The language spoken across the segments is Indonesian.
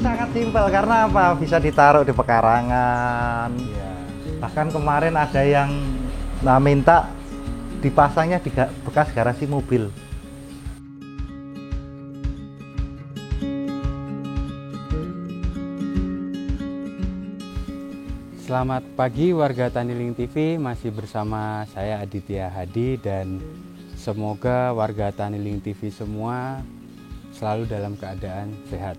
sangat simpel karena apa? Bisa ditaruh di pekarangan. Iya. Bahkan kemarin ada yang minta dipasangnya di bekas garasi mobil. Selamat pagi warga Taniling TV, masih bersama saya Aditya Hadi dan semoga warga Taniling TV semua selalu dalam keadaan sehat.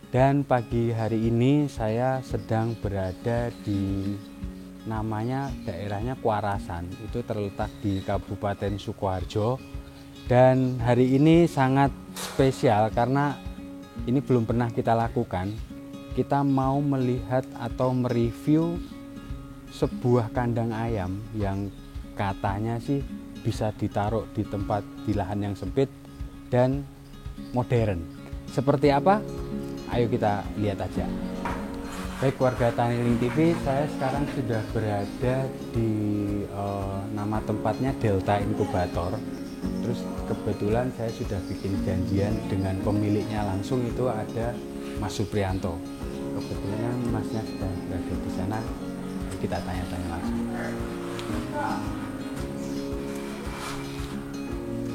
Dan pagi hari ini saya sedang berada di namanya daerahnya Kuarasan, itu terletak di Kabupaten Sukoharjo. Dan hari ini sangat spesial karena ini belum pernah kita lakukan. Kita mau melihat atau mereview sebuah kandang ayam yang katanya sih bisa ditaruh di tempat di lahan yang sempit dan modern. Seperti apa? Ayo kita lihat aja. Baik warga Taniling TV, saya sekarang sudah berada di nama tempatnya Delta Inkubator. Terus kebetulan saya sudah bikin janjian dengan pemiliknya langsung, itu ada Mas Suprianto. Kebetulan masnya sedang berada di sana, kita tanya-tanya langsung.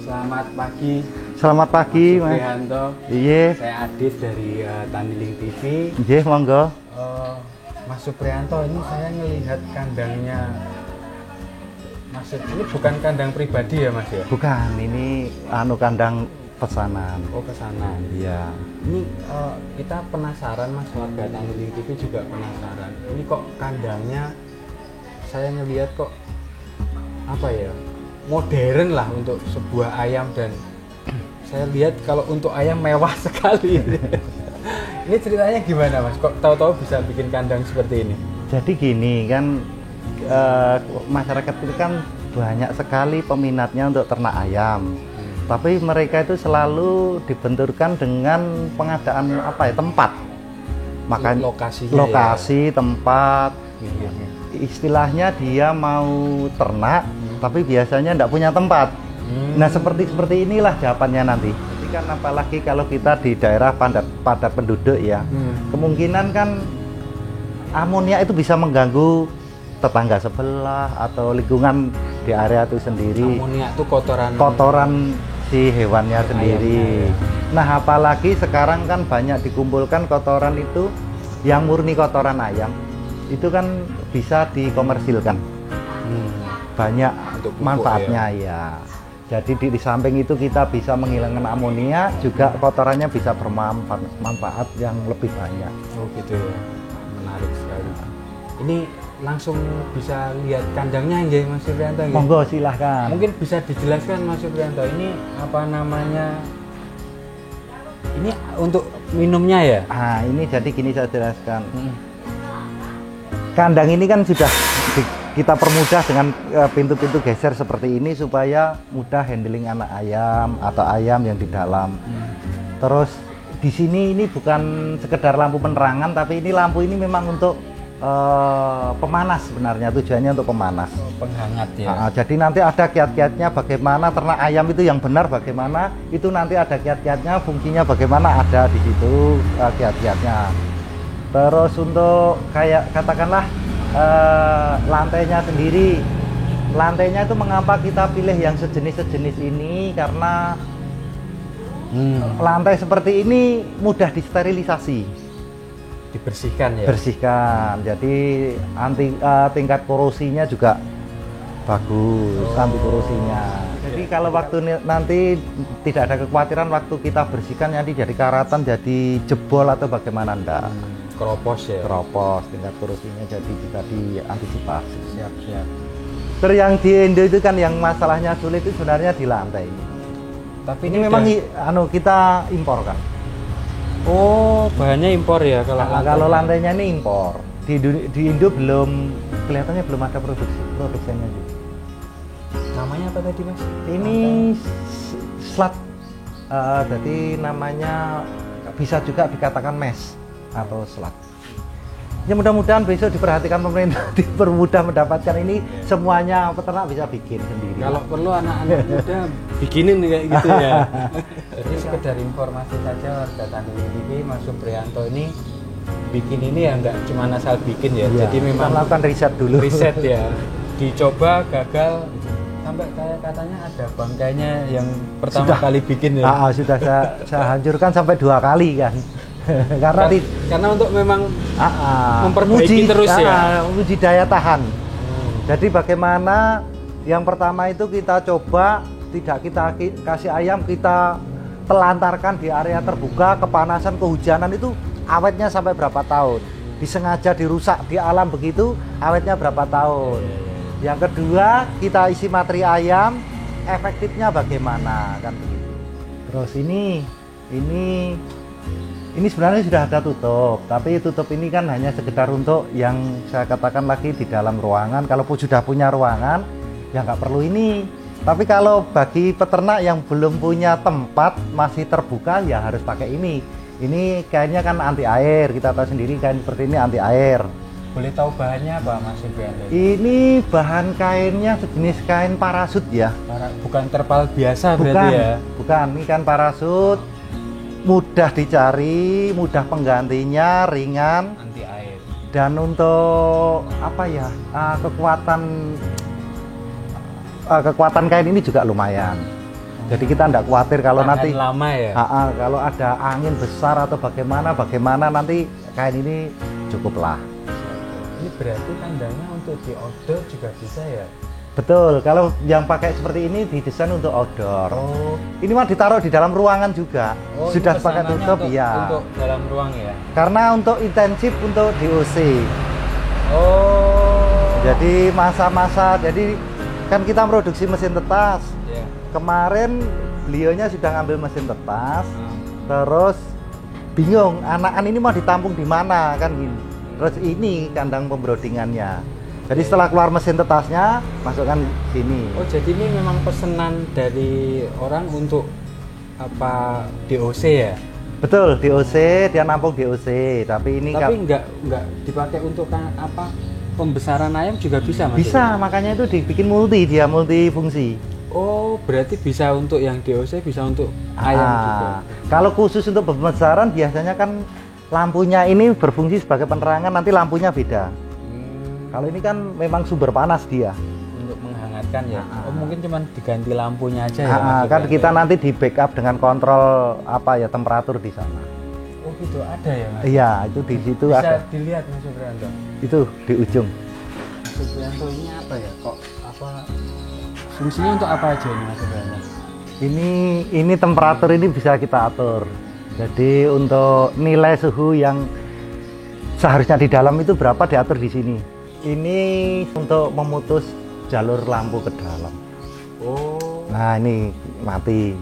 Selamat pagi. Selamat pagi, Mas Suprianto. Iya. Saya Adit dari Taniling TV. Iya, monggo. Mas Suprianto, ini saya ngelihat kandangnya. Maksud ini bukan kandang pribadi ya, Mas ya? Bukan, ini kandang pesanan. Oh, pesanan. Iya. Ini kita penasaran, Mas, warga Taniling TV juga penasaran. Ini kok kandangnya saya ngelihat kok apa ya? Modern lah untuk sebuah ayam, dan saya lihat kalau untuk ayam mewah sekali. Ini ceritanya gimana, Mas? Kok tahu-tahu bisa bikin kandang seperti ini? Jadi gini kan, masyarakat itu kan banyak sekali peminatnya untuk ternak ayam. Tapi mereka itu selalu dibenturkan dengan pengadaan tempat. Makanya lokasi, tempat. Istilahnya dia mau ternak, tapi biasanya tidak punya tempat. Nah, seperti inilah jawabannya nanti. Jadi kan apalagi kalau kita di daerah padat penduduk ya, kemungkinan kan amonia itu bisa mengganggu tetangga sebelah atau lingkungan di area itu sendiri. Amonia itu kotoran si hewannya sendiri. Nah, apalagi sekarang kan banyak dikumpulkan kotoran itu yang murni kotoran ayam. Itu kan bisa dikomersilkan. Banyak untuk manfaatnya ya. Jadi di samping itu kita bisa menghilangkan amonia, juga kotorannya bisa bermanfaat yang lebih banyak. Oh gitu ya. Menarik sekali. Ini langsung bisa lihat kandangnya nggih, Mas Suprianto? Monggo silahkan. Mungkin bisa dijelaskan, Mas Suprianto, ini apa namanya? Ini untuk minumnya ya? Ini jadi gini saya jelaskan. Kandang ini kan sudah kita permudah dengan pintu-pintu geser seperti ini supaya mudah handling anak ayam atau ayam yang di dalam. Terus di sini ini bukan sekedar lampu penerangan, tapi ini lampu ini memang untuk pemanas sebenarnya, tujuannya untuk pemanas. Penghangat ya. Jadi nanti ada kiat-kiatnya bagaimana ternak ayam itu yang benar, bagaimana itu nanti ada kiat-kiatnya, fungsinya bagaimana ada di situ kiat-kiatnya. Terus untuk kayak katakanlah lantainya sendiri, lantainya itu mengapa kita pilih yang sejenis ini, karena lantai seperti ini mudah disterilisasi, dibersihkan ya. Bersihkan, jadi tingkat korosinya juga bagus, anti korosinya. Jadi kalau waktu nanti tidak ada kekhawatiran waktu kita bersihkan nanti jadi karatan, jadi jebol atau bagaimana enggak. Keropos ya. Keropos, tingkat korosinya jadi bisa diantisipasi. Siap. Terus yang di Indo itu kan yang masalahnya sulit itu sebenarnya di lantai. Tapi ini memang kita impor kan. Oh, bahannya impor ya kalau lantainya ini impor. Di Indo kelihatannya belum ada produksinya juga. Namanya apa tadi, Mas? Ini slat. Jadi namanya bisa juga dikatakan mesh atau slat. Ya mudah-mudahan besok diperhatikan pemerintah, dipermudah mendapatkan ini, semuanya peternak bisa bikin sendiri. Kalau perlu anak-anak muda bikinin kayak gitu ya. Jadi sekedar informasi saja warga Taniling TV, Mas Supriyanto ini bikin ini ya nggak cuma asal bikin ya. Iya, Jadi memang kita lakukan riset dulu. Riset ya. Dicoba gagal sampai kayak katanya ada bangkainya yang pertama kali bikin ya. Sudah saya hancurkan sampai 2 kali kan. karena untuk memang menguji memperbaiki terus ya. Menguji daya tahan. Jadi bagaimana yang pertama itu kita coba tidak kita kasih ayam, kita telantarkan di area terbuka, kepanasan, kehujanan, itu awetnya sampai berapa tahun. Disengaja dirusak di alam begitu, awetnya berapa tahun. Yang kedua, kita isi materi ayam, efektifnya bagaimana kan begitu. Terus ini sebenarnya sudah ada tutup, tapi tutup ini kan hanya sekedar untuk yang saya katakan lagi di dalam ruangan. Kalau sudah punya ruangan, ya nggak perlu ini. Tapi kalau bagi peternak yang belum punya tempat, masih terbuka, ya harus pakai ini. Ini kainnya kan anti air, kita tahu sendiri kain seperti ini anti air. Boleh tahu bahannya apa Mas Supriyanto? Ini bahan kainnya sejenis kain parasut ya. Bukan terpal biasa berarti ya? Bukan, ini kan parasut. Mudah dicari, mudah penggantinya, ringan, anti air. Dan untuk apa ya, kekuatan kain ini juga lumayan. Jadi kita tidak khawatir kalau nanti lama ya. Kalau ada angin besar atau bagaimana nanti kain ini cukuplah. Ini berarti kandangnya untuk di outdoor juga bisa ya? Betul, kalau yang pakai seperti ini didesain untuk outdoor. Ini mah ditaruh di dalam ruangan juga. Sudah pakai tutup ya. Untuk dalam ruang ya. Karena untuk intensif untuk DOC. Jadi masa-masa, jadi kan kita produksi mesin tetas. Kemarin beliaunya sudah ngambil mesin tetas. Terus bingung, anakan ini mau ditampung di mana kan gini. Terus ini kandang pembrodingannya. Jadi setelah keluar mesin tetasnya, masukkan sini. Jadi ini memang pesanan dari orang untuk apa DOC ya? Betul, DOC, dia nampung DOC. Tapi nggak dipakai untuk apa? Pembesaran ayam juga bisa, Mas? Bisa, makanya itu dibikin multifungsi. Berarti bisa untuk yang DOC, bisa untuk ayam juga. Kalau khusus untuk pembesaran biasanya kan lampunya ini berfungsi sebagai penerangan, nanti lampunya beda. Kalau ini kan memang sumber panas dia. Untuk menghangatkan ya. Mungkin cuma diganti lampunya aja ya. Kan kita nanti di backup dengan kontrol temperatur di sana. Gitu ada ya Mas? Iya, itu di situ bisa ada. Dilihat Mas Supriyanto. Itu di ujung. Mas Supriyanto ini apa ya? Fungsinya untuk apa aja ini Mas Supriyanto? Ini temperatur ini bisa kita atur. Jadi untuk nilai suhu yang seharusnya di dalam itu berapa diatur di sini. Ini untuk memutus jalur lampu ke dalam. Nah ini mati.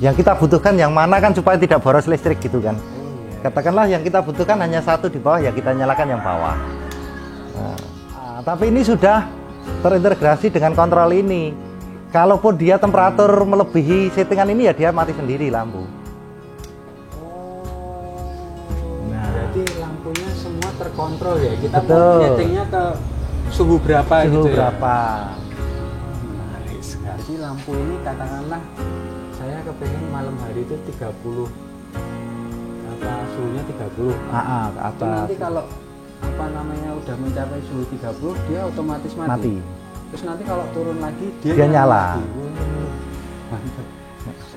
Yang kita butuhkan yang mana kan supaya tidak boros listrik gitu kan. Katakanlah yang kita butuhkan hanya satu di bawah, ya kita nyalakan yang bawah. Tapi ini sudah terintegrasi dengan kontrol ini. Kalaupun dia temperatur melebihi settingan ini, ya dia mati sendiri lampu. Berarti lampunya semua terkontrol ya. Kita mau settingnya ke suhu berapa gitu ya. Menarik sekali. Lampu ini katakanlah saya kepengen malam hari itu 30. Suhunya 30. Ke atas. Nanti kalau udah mencapai suhu 30 dia otomatis mati. Terus nanti kalau turun lagi dia nyala.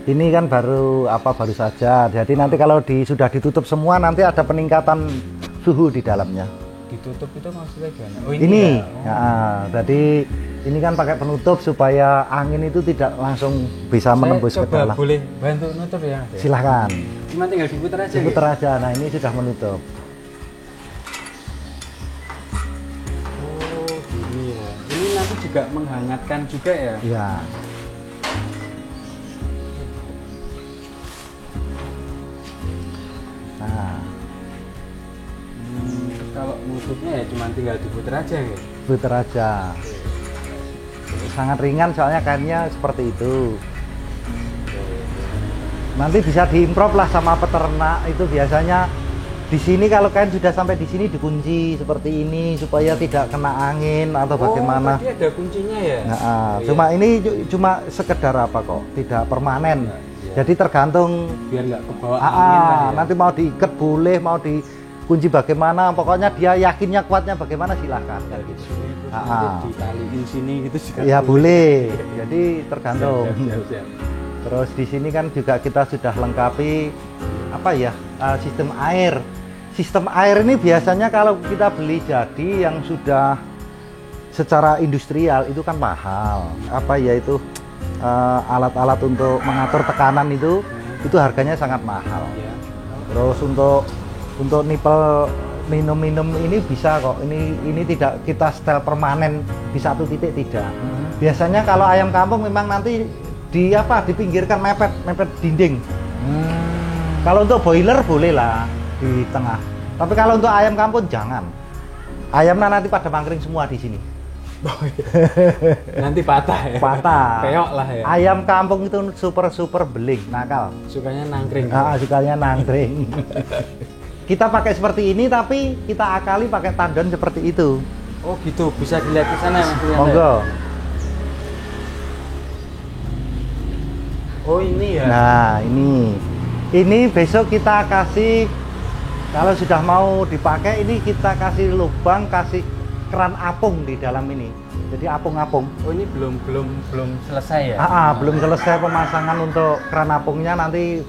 Ini kan baru saja. Jadi nanti kalau sudah ditutup semua, nanti ada peningkatan suhu di dalamnya. Ditutup itu maksudnya gimana? Ini jadi ini kan pakai penutup supaya angin itu tidak langsung bisa menembus ke dalam. Boleh bantu nutup ya? Silahkan. Cuma tinggal diputar aja. Diputar aja. Nah ini sudah menutup. Gini ya. Ini nanti juga menghangatkan juga ya? Iya. Kalau nutupnya ya cuma tinggal diputar aja ya? Putar aja. Sangat ringan soalnya kainnya seperti itu. Nanti bisa diimprove lah sama peternak. Itu biasanya Di sini kalau kain sudah sampai di sini dikunci seperti ini supaya tidak kena angin atau bagaimana. Tadi ada kuncinya ya? Nah, cuma ini cuma sekedar apa kok, tidak permanen. Jadi tergantung biar nggak kebawa angin lah ya. Nanti mau diikat boleh, mau dikunci bagaimana, pokoknya dia yakinnya kuatnya bagaimana silahkan kayak gitu. Ditaliin sini gitu juga. Ya boleh. Jadi tergantung. Siap. Terus di sini kan juga kita sudah lengkapi apa ya, sistem air. Sistem air ini biasanya kalau kita beli jadi yang sudah secara industrial itu kan mahal. Apa ya itu alat-alat untuk mengatur tekanan itu harganya sangat mahal. Terus untuk nipel minum-minum ini bisa kok. Ini tidak kita setel permanen di satu titik tidak. Biasanya kalau ayam kampung memang nanti dipinggirkan mepet dinding. Kalau untuk boiler boleh lah di tengah. Tapi kalau untuk ayam kampung jangan. Ayamnya nanti pada mangkring semua di sini. Nanti patah ya. Patah. Peok lah ya. Ayam kampung itu super beling, nakal. Sukanya nangkring. Sukanya nangkring. Kita pakai seperti ini tapi kita akali pakai tandon seperti itu. Oh gitu, bisa dilihat ke sana Mas. Monggo. Oh ini ya. Nah, ini besok kita kasih, kalau sudah mau dipakai ini kita kasih lubang, kasih keran apung di dalam ini. Jadi apung-apung. Oh ini belum selesai ya? Belum selesai pemasangan untuk keran apungnya. Nanti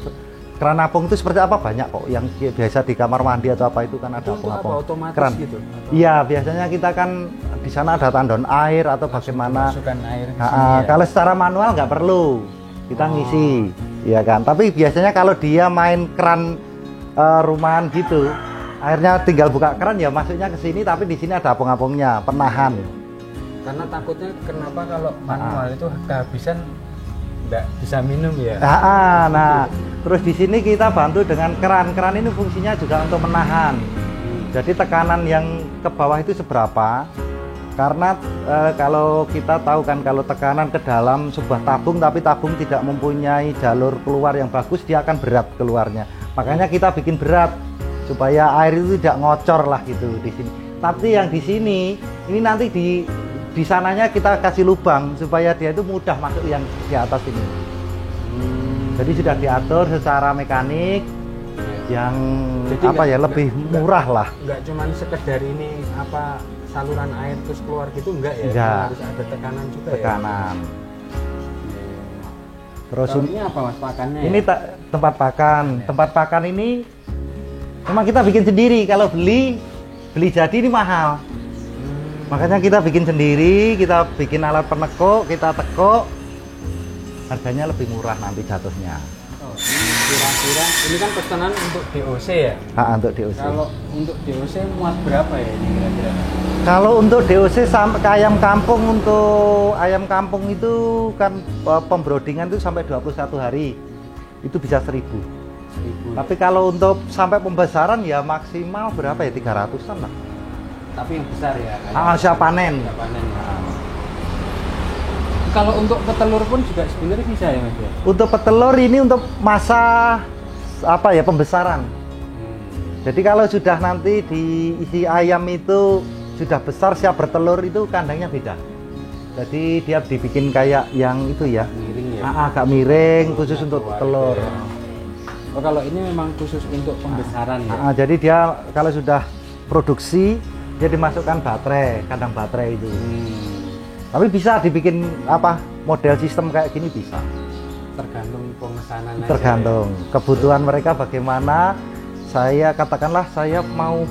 keran apung itu seperti apa, banyak kok yang biasa di kamar mandi atau apa itu kan ada apung-apung. Otomatis keran gitu? Iya, biasanya kita kan di sana ada tandon air atau bagaimana. Masukkan air ke sini ya? Kalau secara manual nggak perlu, kita ngisi, ya kan. Tapi biasanya kalau dia main keran rumahan gitu, airnya tinggal buka keran ya masuknya ke sini, tapi di sini ada apung-apungnya, penahan. Karena takutnya kenapa kalau manual itu kehabisan nggak bisa minum ya. Nah, terus di sini kita bantu dengan keran. Keran ini fungsinya juga untuk menahan. Jadi tekanan yang ke bawah itu seberapa? Karena kalau kita tahu kan kalau tekanan ke dalam sebuah tabung tapi tabung tidak mempunyai jalur keluar yang bagus, dia akan berat keluarnya. Makanya kita bikin berat supaya air itu tidak ngocor lah gitu di sini. Tapi yang di sini ini nanti di sananya kita kasih lubang supaya dia itu mudah masuk yang di atas ini. Jadi sudah diatur secara mekanik yang jadi lebih murah lah. Enggak cuma sekedar ini saluran air terus keluar gitu enggak ya? Enggak. Harus ada tekanan juga. Tekanan. Ya. Terus ini apa Mas pakannya? Ini tempat pakan. Tempat pakan ini memang kita bikin sendiri. Kalau beli jadi ini mahal. Makanya kita bikin sendiri, kita bikin alat penekuk, kita tekuk, harganya lebih murah nanti jatuhnya. Kira-kira ini kan pesanan untuk DOC ya? Untuk DOC. Kalau untuk DOC muat berapa ya ini kira-kira? Kalau untuk DOC sampai ke ayam kampung, untuk ayam kampung itu kan pembrodingan itu sampai 21 hari, itu bisa 1.000. Tapi kalau untuk sampai pembesaran ya maksimal berapa ya, 300-an lah. Tapi yang besar ya? Siap panen. Siap panen ya. Kalau untuk petelur pun juga sebenarnya bisa ya Mas ya? Untuk petelur ini untuk masa pembesaran. Jadi kalau sudah nanti diisi ayam itu sudah besar siap bertelur itu kandangnya beda. Jadi dia dibikin kayak yang itu ya. Miring ya? Agak miring khusus untuk telur. Ya. Oh kalau ini memang khusus untuk pembesaran ya? Jadi dia kalau sudah produksi dia dimasukkan baterai, kandang baterai itu. Tapi bisa dibikin model sistem kayak gini bisa. Tergantung pemesanan. Tergantung kebutuhan mereka bagaimana. Saya katakanlah saya mau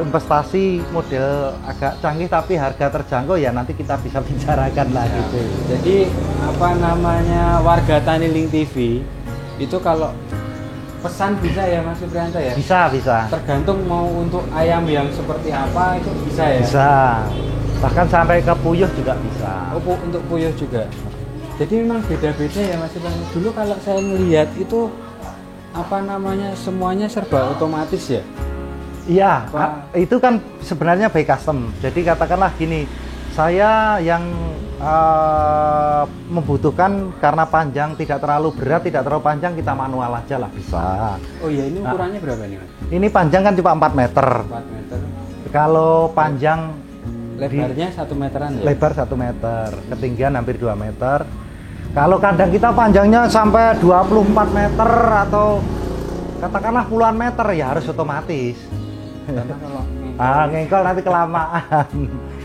investasi model agak canggih tapi harga terjangkau, ya nanti kita bisa bicarakan lah gitu. Jadi warga Taniling TV itu kalau pesan bisa ya Mas Supriyanto ya? Bisa. Tergantung mau untuk ayam yang seperti apa itu bisa ya? Bisa. Bahkan sampai ke puyuh juga bisa. Oh, untuk puyuh juga. Jadi memang beda-beda ya Mas Supriyanto. Dulu kalau saya melihat itu semuanya serba otomatis ya? Iya, itu kan sebenarnya by custom. Jadi katakanlah gini, Saya yang membutuhkan karena panjang, tidak terlalu berat, tidak terlalu panjang, kita manual aja lah bisa. Oh iya, ini ukurannya berapa nih Mas? Ini panjang kan cuma 4 meter. 4 meter. Kalau panjang Lebarnya 1 meteran ya? lebar 1 meter, ketinggian hampir 2 meter. Kalau kandang kita panjangnya sampai 24 meter atau katakanlah puluhan meter ya harus otomatis. Karena kalau Ngengkol nanti kelamaan.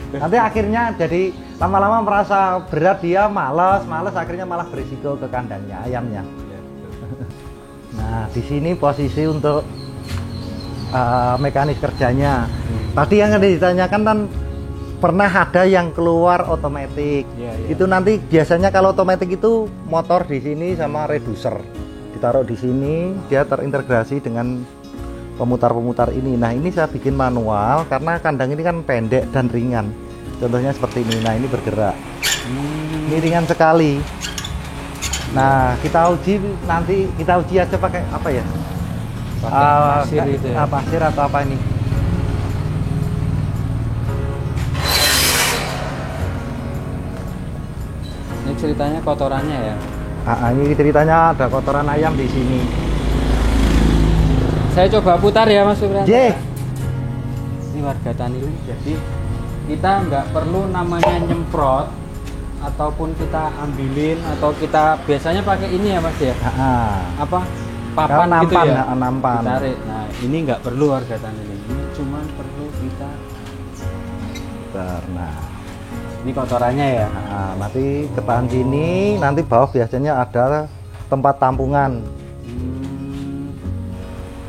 Nanti akhirnya jadi lama-lama merasa berat, dia males akhirnya malah berisiko ke kandangnya, ayamnya. ya, Nah, di sini posisi untuk mekanis kerjanya. Tadi yang ditanyakan kan pernah ada yang keluar otomatis. Ya. Itu nanti biasanya kalau otomatis itu motor di sini sama reducer. Ditaruh di sini, dia terintegrasi dengan pemutar-pemutar ini. Nah, ini saya bikin manual karena kandang ini kan pendek dan ringan. Contohnya seperti ini. Nah, ini bergerak. Ini ringan sekali. Nah, kita uji nanti, kita uji aja pakai apa ya? Pakai pasir itu ya? Pasir atau apa ini? Ini ceritanya kotorannya ya? Ini ceritanya ada kotoran ayam di sini. Saya coba putar ya Mas Supriyanto. Ini warga Taniling, jadi kita nggak perlu namanya nyemprot ataupun kita ambilin atau kita biasanya pakai ini ya Mas ya? Apa? Papan nampan, gitu ya? nampan. Ditarik. Nah ini nggak perlu warga Taniling, ini cuman perlu kita. Nah, ini kotorannya ya? Nanti ketahan sini, nanti bawah biasanya ada tempat tampungan.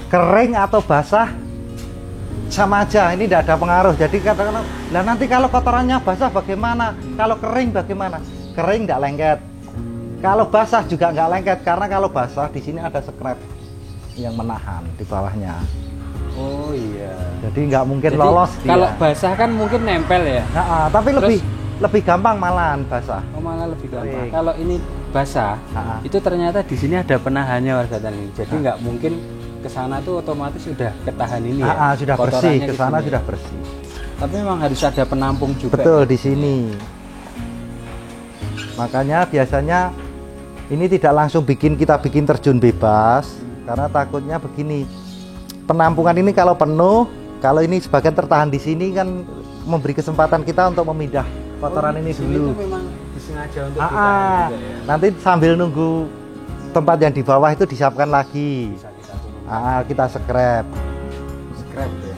Kering atau basah sama aja, ini tidak ada pengaruh. Jadi katakanlah, nah nanti kalau kotorannya basah bagaimana? Kalau kering bagaimana? Kering nggak lengket. Kalau basah juga nggak lengket, karena kalau basah di sini ada scrap yang menahan di bawahnya. Oh iya. Jadi nggak mungkin Jadi, lolos dia. Kalau basah kan mungkin nempel ya. Tapi Terus, lebih gampang malahan basah. Oh malah lebih gampang. Kering. Kalau ini basah, itu ternyata di sini ada penahannya warga Taniling. Jadi nggak mungkin ke sana tuh otomatis sudah ketahan ini ya. Sudah bersih, ke sana sudah bersih. Tapi memang harus ada penampung juga. Betul, di sini. Makanya biasanya ini tidak langsung kita bikin terjun bebas, karena takutnya begini. Penampungan ini kalau penuh, kalau ini sebagian tertahan di sini kan memberi kesempatan kita untuk memindah kotoran ini dulu. Itu memang disengaja untuk ditahan juga ya. Nanti sambil nunggu tempat yang di bawah itu disiapkan lagi. Bisa kita turun. Kita scrap. Scrap ya.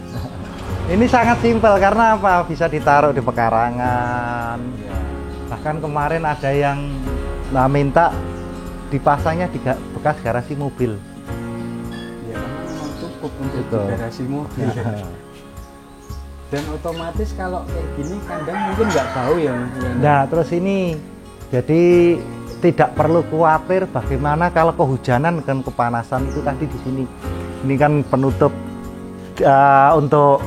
Ini sangat simpel karena apa? Bisa ditaruh di pekarangan. Ya. Bahkan kemarin ada yang minta dipasangnya di bekas garasi mobil. Ya, karena memang cukup untuk Betul. di garasi mobil. Dan otomatis kalau kayak gini kandang mungkin nggak bau ya Mas. Nah, terus ini jadi tidak perlu khawatir bagaimana kalau kehujanan dan kepanasan itu tadi di sini. Ini kan penutup untuk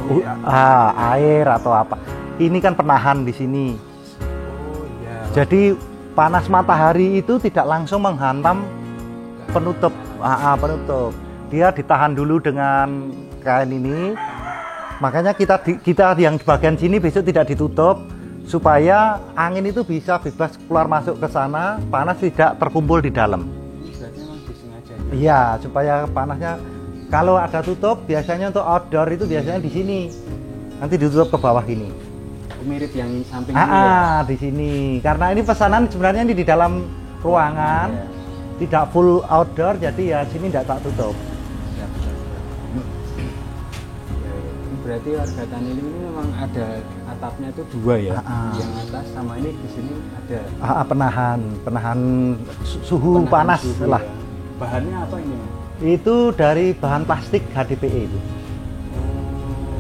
air atau apa. Ini kan penahan di sini. Oh iya. Jadi panas matahari itu tidak langsung menghantam penutup. Penutup. Dia ditahan dulu dengan kain ini. Makanya kita yang di bagian sini besok tidak ditutup supaya angin itu bisa bebas keluar masuk ke sana, panas tidak terkumpul di dalam. Berarti memang disengaja. Iya, supaya panasnya kalau ada tutup biasanya untuk outdoor itu biasanya di sini. Nanti ditutup ke bawah ini. Mirip yang samping ini ya. Di sini. Karena ini pesanan sebenarnya ini di dalam ruangan. Ya. Tidak full outdoor, jadi ya sini tidak tak tutup. Ya, benar. Berarti warga Taniling ini memang ada atapnya itu dua ya, yang atas sama ini di sini ada penahan suhu panas suhu lah. Ya. Bahannya apa ini? Itu dari bahan plastik HDPE itu.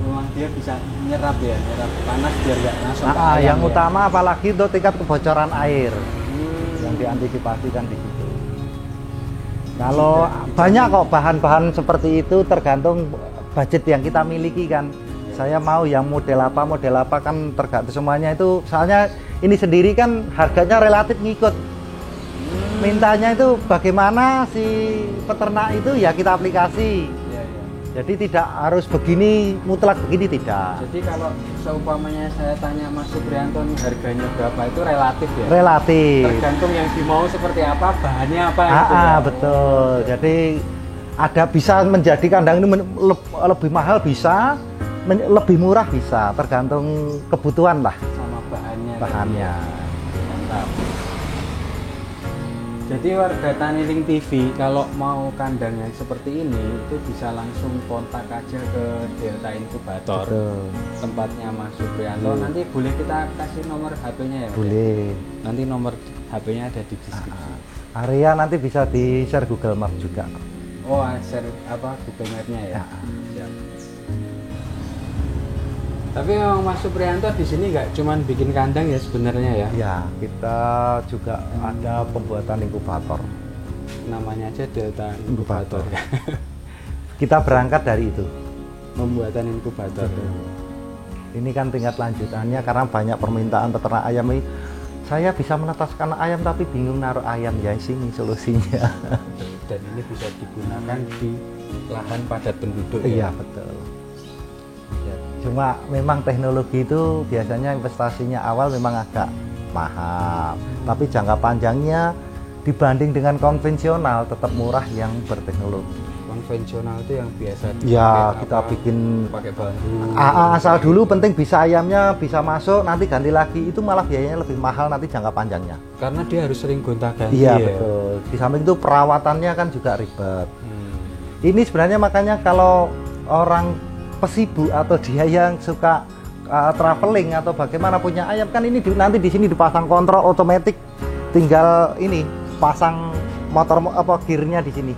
Memang dia bisa nyerap panas biar nggak langsung ke ayam Yang ya? utama apalagi untuk tingkat kebocoran air yang diantisipasi kan di situ. Kalau banyak kok bahan-bahan seperti itu tergantung budget yang kita miliki kan. Saya mau yang model apa kan tergantung semuanya itu. Soalnya ini sendiri kan harganya relatif ngikut. Mintanya itu bagaimana si peternak itu ya kita aplikasi. Ya. Jadi tidak harus begini, mutlak begini tidak. Jadi kalau seumpamanya saya tanya Mas Supriyanto nih harganya berapa, itu relatif ya? Relatif. Tergantung yang dimau seperti apa, bahannya apa gitu ya? Betul. Jadi ada bisa menjadi kandang ini lebih mahal bisa, lebih murah bisa, tergantung kebutuhan lah. Sama bahannya. Bahannya. Mantap. Jadi warga Taniling TV kalau mau kandang yang seperti ini itu bisa langsung kontak aja ke Delta Inkubator. Betul. Tempatnya Mas Supriyanto. Nanti boleh kita kasih nomor HP-nya ya? Mas? Boleh. Nanti nomor HP-nya ada di deskripsi. Area nanti bisa di-share Google Maps juga. Oh, share apa Google Map-nya ya? Siap. Tapi memang Mas Supriyanto di sini nggak cuman bikin kandang ya sebenarnya ya? Ya, kita juga ada pembuatan inkubator. Namanya aja Delta Inkubator. Kita berangkat dari itu. Pembuatan inkubator. Ini kan tingkat lanjutannya karena banyak permintaan peternak ayam ini. Saya bisa menetaskan ayam tapi bingung naruh ayam, ya sini solusinya. Dan ini bisa digunakan di lahan padat penduduk. Iya, betul. Cuma memang teknologi itu biasanya investasinya awal memang agak mahal, tapi jangka panjangnya dibanding dengan konvensional tetap murah yang berteknologi. Konvensional itu yang biasa ya kita bikin pakai bambu. Asal dulu penting bisa ayamnya bisa masuk, nanti ganti lagi, itu malah biayanya lebih mahal nanti jangka panjangnya. Karena dia harus sering gonta-ganti. Iya ya? Betul. Di samping itu perawatannya kan juga ribet. Ini sebenarnya makanya kalau orang pesibu atau dia yang suka traveling atau bagaimana punya ayam kan ini nanti di sini dipasang kontrol otomatis, tinggal ini pasang motor gearnya di sini.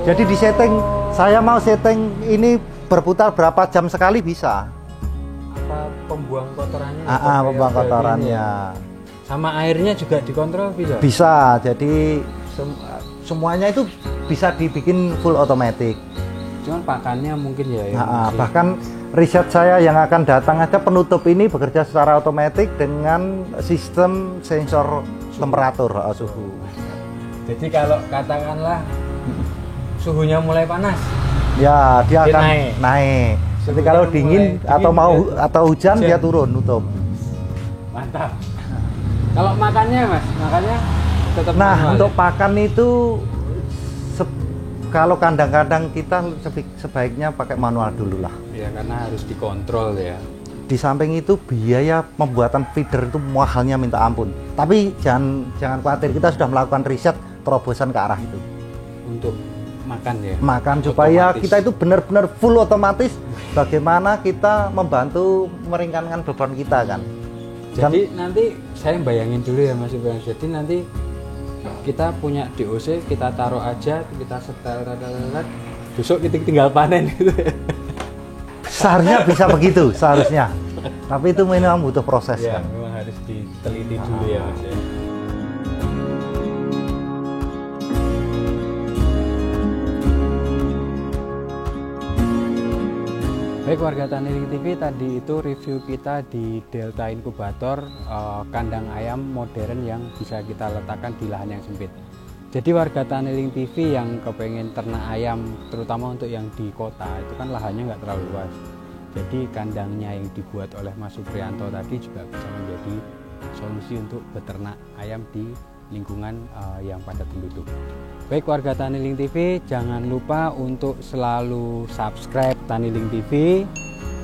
Jadi di setting, saya mau setting ini berputar berapa jam sekali bisa. Apa pembuang kotorannya? Pembuang kotorannya. Sama airnya juga dikontrol bisa? Bisa, jadi semuanya itu bisa dibikin full otomatis. Cuman pakannya mungkin ya. Bahkan riset saya yang akan datang aja penutup ini bekerja secara otomatis dengan sistem sensor temperatur suhu. Jadi kalau katakanlah suhunya mulai panas, ya dia akan naik. Jadi kalau dingin atau hujan dia turun nutup. Mantap. Kalau makannya Mas, makannya tetap manual, untuk ya? pakan itu kalau kandang-kandang kita sebaiknya pakai manual dulu lah. Ya karena harus dikontrol ya. Di samping itu biaya pembuatan feeder itu mahalnya minta ampun. Tapi jangan khawatir, kita sudah melakukan riset terobosan ke arah itu. Untuk makan ya. Makan supaya kita itu benar-benar full otomatis. Bagaimana kita membantu meringankan beban kita kan. Jadi nanti saya bayangin dulu ya Mas Ibu. Jadi nanti kita punya DOC, kita taruh aja, kita setel, besok kita tinggal panen gitu. Seharusnya bisa begitu, seharusnya. Tapi itu memang butuh proses ya, kan. Memang harus diteliti dulu ya Mas ya. Baik warga Taniling TV, tadi itu review kita di Delta Inkubator, kandang ayam modern yang bisa kita letakkan di lahan yang sempit. Jadi warga Taniling TV yang kepengen ternak ayam, terutama untuk yang di kota, itu kan lahannya nggak terlalu luas. Jadi kandangnya yang dibuat oleh Mas Supriyanto tadi juga bisa menjadi solusi untuk beternak ayam di lingkungan yang padat penduduk. Baik warga Taniling TV, jangan lupa untuk selalu subscribe Taniling TV,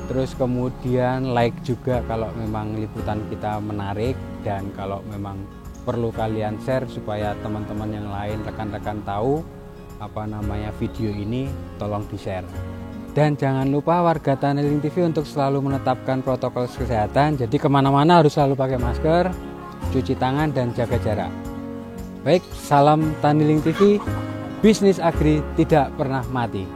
terus kemudian like juga kalau memang liputan kita menarik, dan kalau memang perlu kalian share supaya teman-teman yang lain, rekan-rekan tahu video ini, tolong di-share. Dan jangan lupa warga Taniling TV untuk selalu menetapkan protokol kesehatan, jadi kemana-mana harus selalu pakai masker, cuci tangan, dan jaga jarak. Baik, salam Taniling TV, bisnis agri tidak pernah mati.